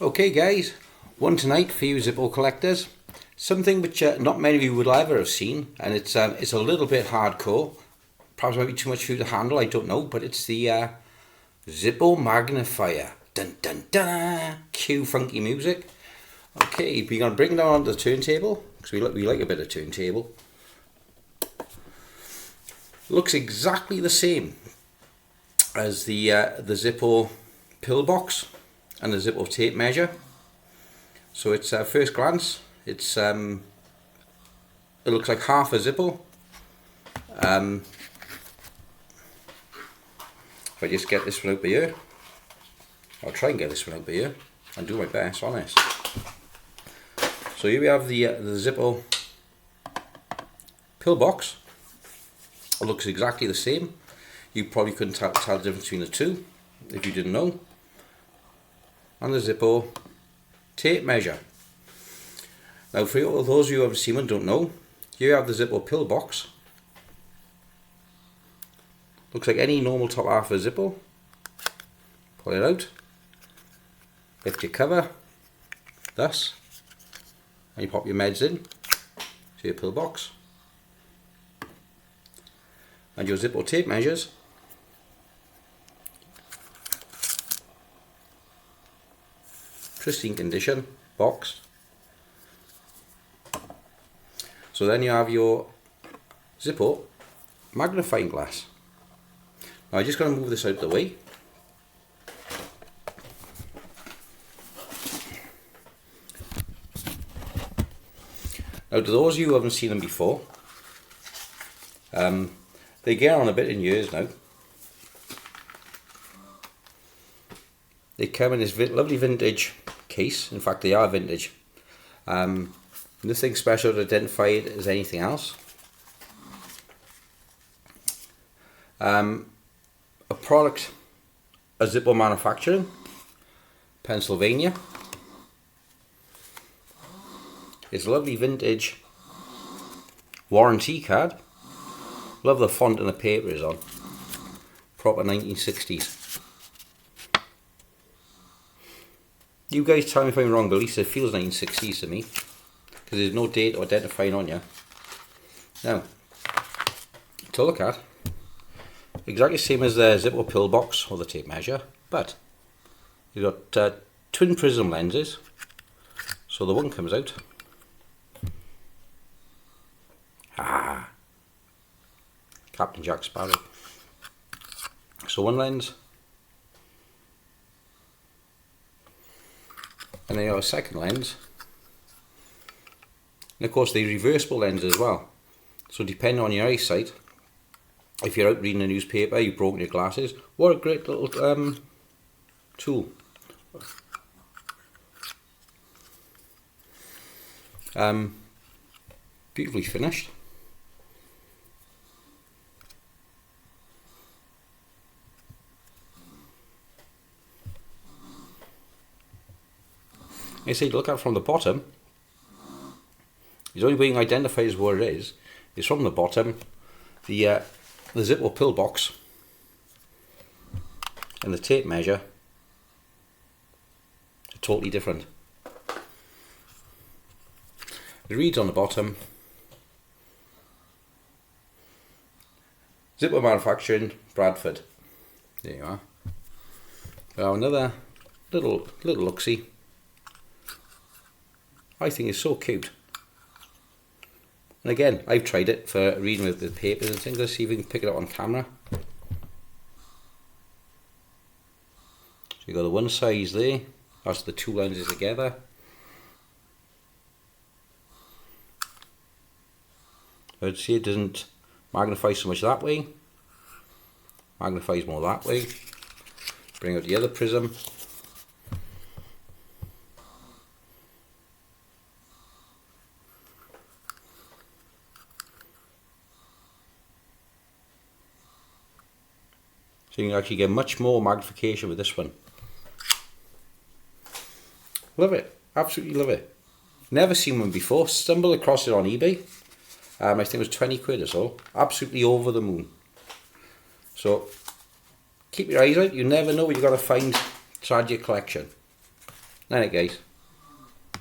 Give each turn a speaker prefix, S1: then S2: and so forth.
S1: Okay guys, one tonight for you Zippo collectors. Something which not many of you will ever have seen, and it's a little bit hardcore. Perhaps might be too much for you to handle, I don't know, but it's the Zippo MAGnifier. Dun dun dun! Cue funky music. Okay, we're going to bring it down onto the turntable, because we like a bit of turntable. Looks exactly the same as the Zippo pillbox and the Zippo tape measure. So it's first glance, it looks like half a Zippo. If I just get this one out by here, I'll try and get this one out by here and do my best on this. So here we have the Zippo pillbox. It looks exactly the same. You probably couldn't tell the difference between the two if you didn't know. And the Zippo tape measure. Now for those of you who haven't seen and don't know, here you have the Zippo pillbox. Looks like any normal top half of a Zippo. Pull it out, lift your cover, thus, and you pop your meds in to your pillbox. And your Zippo tape measures. Pristine condition, boxed. So then you have your Zippo magnifying glass. Now I'm just going to move this out of the way. Now to those of you who haven't seen them before, they get on a bit in years now. They come in this lovely vintage case. In fact, they are vintage. Nothing special to identify it as anything else. A product, a Zippo manufacturing, Pennsylvania. It's a lovely vintage warranty card. Love the font and the paper is on. Proper 1960s. You guys tell me if I'm wrong, but at least it feels 1960s to me, because there's no date or identifying on you. Now, to look at, exactly the same as the Zippo pillbox or the tape measure, but you've got twin prism lenses. So the one comes out. Captain Jack Sparrow. So one lens, and then you have a second lens, and of course the reversible lens as well. So depending on your eyesight, if you're out reading a newspaper, you've broken your glasses, what a great little tool. Beautifully finished. I say, look at from the bottom. The only way you can identify is what it is from the bottom. The Zippo pillbox and the tape measure are totally different. It reads on the bottom, Zippo manufacturing, Bradford. There you are. Now another little look-see. I think it's so cute. And again, I've tried it for reading with the papers and things. Let's see if we can pick it up on camera. So you've got the one size there, that's the two lenses together. I'd say it doesn't magnify so much that way, magnifies more that way. Bring out the other prism. So you can actually get much more magnification with this one. Love it, absolutely love it. Never seen one before, stumbled across it on eBay. I think it was 20 quid or so. Absolutely over the moon. So keep your eyes out, you never know what you're going to find inside your collection. Night, guys.